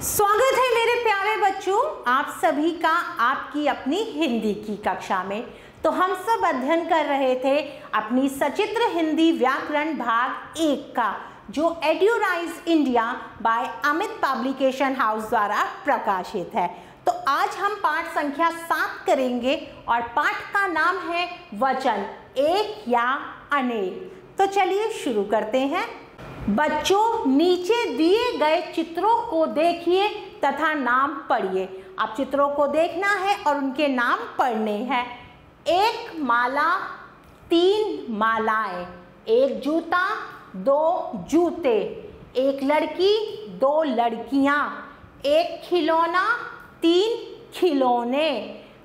स्वागत है मेरे प्यारे बच्चों, आप सभी का आपकी अपनी हिंदी की कक्षा में। तो हम सब अध्ययन कर रहे थे अपनी सचित्र हिंदी व्याकरण भाग 1 का, जो एड्यूराइज India by Amit publication house द्वारा प्रकाशित है। तो आज हम पाठ संख्या 7 करेंगे और पाठ का नाम है वचन, एक या अनेक। तो चलिए शुरू करते हैं। बच्चों, नीचे दिए गए चित्रों को देखिए तथा नाम पढ़िए। आप चित्रों को देखना है और उनके नाम पढ़ने हैं। एक माला, 3 मालाएं, एक जूता, 2 जूते, एक लड़की, 2 लड़कियां, एक खिलौना, 3 खिलौने।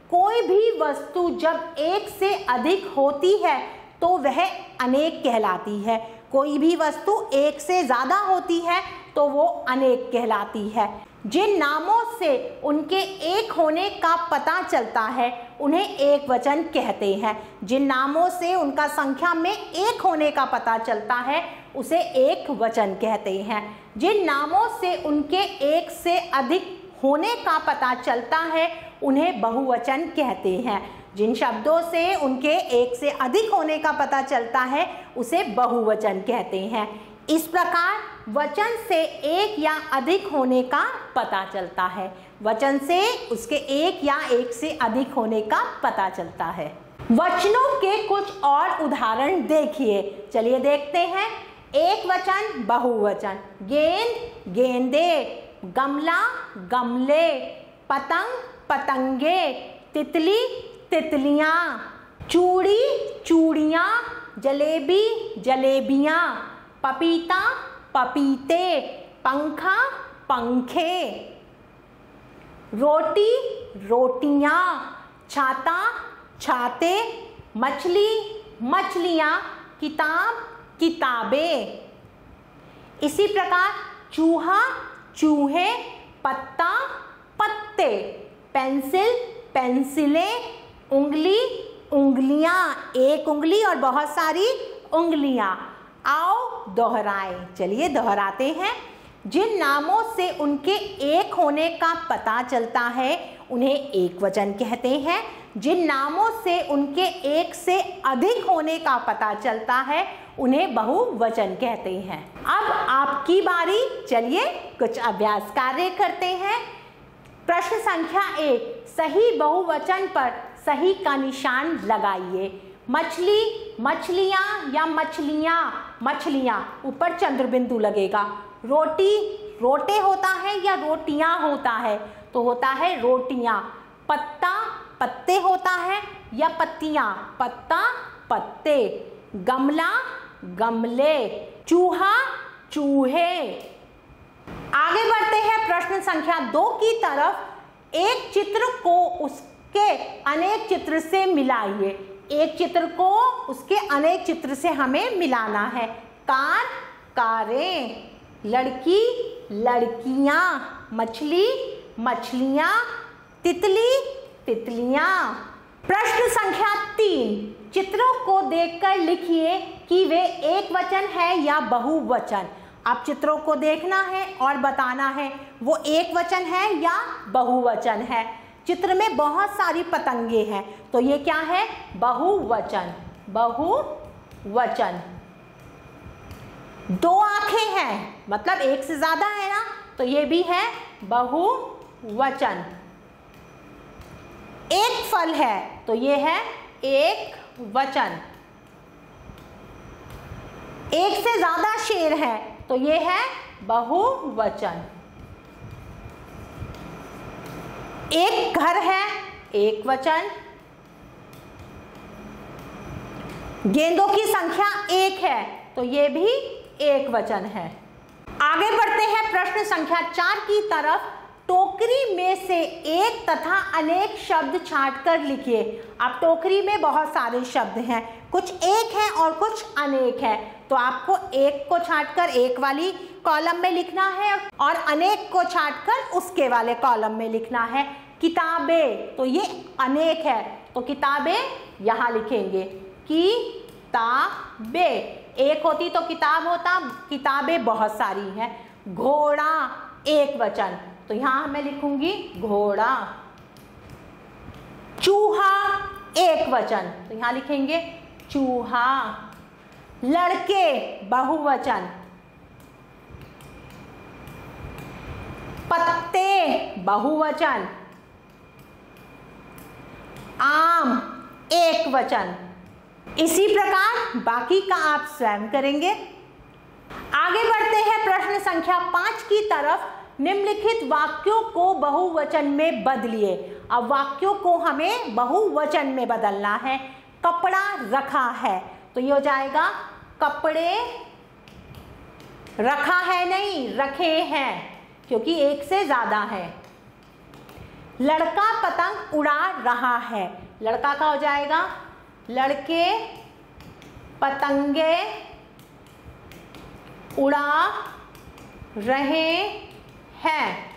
कोई भी वस्तु जब एक से अधिक होती है तो वह अनेक कहलाती है। कोई भी वस्तु एक से ज्यादा होती है तो वो अनेक कहलाती है। जिन नामों से उनके एक होने का पता चलता है उन्हें एक वचन कहते हैं। जिन नामों से उनका संख्या में एक होने का पता चलता है उसे एक वचन कहते हैं। जिन नामों से उनके एक से अधिक होने का पता चलता है उन्हें बहुवचन कहते हैं। जिन शब्दों से उनके एक से अधिक होने का पता चलता है उसे बहुवचन कहते हैं। इस प्रकार वचन से एक या अधिक होने का पता चलता है। वचन से उसके एक या एक से अधिक होने का पता चलता है। वचनों के कुछ और उदाहरण देखिए। चलिए देखते हैं। एक वचन, बहुवचन। गेंद, गेंदे, गमला, गमले, पतंग, पतंगे, तितली, तितलियां, चूड़ी, चूड़ियां, जलेबी, जलेबियां, पपीता, पपीते, पंखा, पंखे, रोटी, रोटियां, छाता, छाते, मछली, मछलियां, किताब, किताबें। इसी प्रकार चूहा, चूहे, पत्ता, पत्ते, पेंसिल, पेंसिलें, उंगली, उंगलियां, एक उंगली और बहुत सारी उंगलियां। आओ दोहराएं। चलिए दोहराते हैं। जिन नामों से उनके एक होने का पता चलता है उन्हें एक वचन कहते हैं। जिन नामों से उनके एक से अधिक होने का पता चलता है उन्हें बहुवचन कहते हैं। अब आपकी बारी। चलिए कुछ अभ्यास कार्य करते हैं। प्रश्न संख्या 1, सही बहुवचन पर सही का निशान लगाइए। मछली, मछलियां या मछलियां, मछलियां, ऊपर चंद्र बिंदु लगेगा। रोटी, रोटे होता है या रोटियां होता है? तो होता है रोटियां। पत्ता, पत्ते होता है या पत्तियां? पत्ता, पत्ते। गमला, गमले। चूहा, चूहे। आगे बढ़ते हैं प्रश्न संख्या 2 की तरफ। एक चित्र को उसके अनेक चित्र से मिलाइए। एक चित्र को उसके अनेक चित्र से हमें मिलाना है। कार, कारें, लड़की, लड़कियां, मछली, मछलियां, तितली, तितलियां। प्रश्न संख्या 3, चित्रों को देखकर लिखिए कि वे एक वचन है या बहुवचन। आप चित्रों को देखना है और बताना है वो एक वचन है या बहुवचन है। चित्र में बहुत सारी पतंगे हैं तो ये क्या है? बहुवचन। बहुवचन। 2 आंखें हैं मतलब एक से ज्यादा है ना, तो ये भी है बहुवचन। एक फल है तो ये है एक वचन। एक से ज्यादा शेर है तो ये है बहुवचन। एक घर है, एक वचन। गेंदों की संख्या 1 है तो ये भी एक वचन है। आगे बढ़ते हैं प्रश्न संख्या 4 की तरफ। टोकरी में से एक तथा अनेक शब्द छांटकर लिखिए। अब टोकरी में बहुत सारे शब्द हैं, कुछ एक हैं और कुछ अनेक हैं, तो आपको एक को छांटकर एक वाली कॉलम में लिखना है और अनेक को छांटकर उसके वाले कॉलम में लिखना है। किताबें, तो ये अनेक है तो किताबें यहां लिखेंगे। किताबें, एक होती तो किताब होता, किताबें बहुत सारी हैं। घोड़ा, एक वचन तो यहाँ मैं लिखूंगी घोड़ा। चूहा एक वचन, तो यहाँ लिखेंगे चूहा। लड़के बहुवचन। पत्ते बहुवचन। आम एक वचन। इसी प्रकार बाकी का आप स्वयं करेंगे। आगे बढ़ते हैं प्रश्न संख्या 5 की तरफ। निम्नलिखित वाक्यों को बहुवचन में बदलिए। अब वाक्यों को हमें बहुवचन में बदलना है। कपड़ा रखा है, तो ये हो जाएगा कपड़े रखा है, नहीं रखे हैं, क्योंकि एक से ज्यादा है। लड़का पतंग उड़ा रहा है, लड़का का हो जाएगा लड़के पतंगे उड़ा रहे हैं।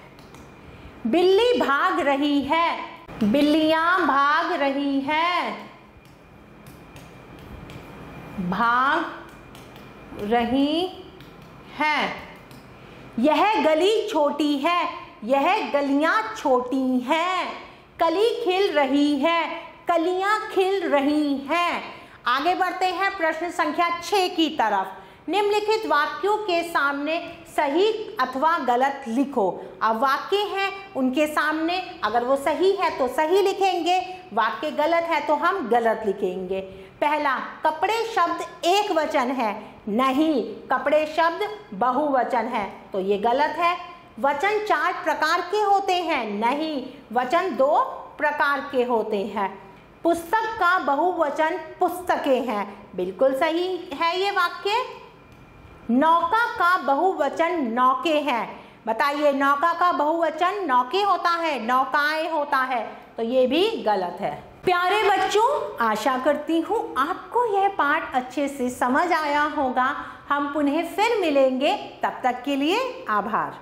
बिल्ली भाग रही है, बिल्लियां भाग रही हैं, भाग रही हैं। यह गली छोटी है, यह गलियां छोटी हैं। कली खिल रही है, कलियां खिल रही हैं। आगे बढ़ते हैं प्रश्न संख्या 6 की तरफ। निम्नलिखित वाक्यों के सामने सही अथवा गलत लिखो। अब वाक्य हैं, उनके सामने अगर वो सही है तो सही लिखेंगे, वाक्य गलत है तो हम गलत लिखेंगे। पहला, कपड़े शब्द एक वचन है, नहीं कपड़े शब्द बहुवचन है, तो ये गलत है। वचन 4 प्रकार के होते हैं, नहीं वचन 2 प्रकार के होते हैं। पुस्तक का बहुवचन पुस्तकें हैं, बिल्कुल सही है ये वाक्य। नौका का बहुवचन नौके हैं, बताइए नौका का बहुवचन नौके होता है, नौकाएं होता है, तो ये भी गलत है। प्यारे बच्चों, आशा करती हूँ आपको यह पाठ अच्छे से समझ आया होगा। हम पुनः फिर मिलेंगे, तब तक के लिए आभार।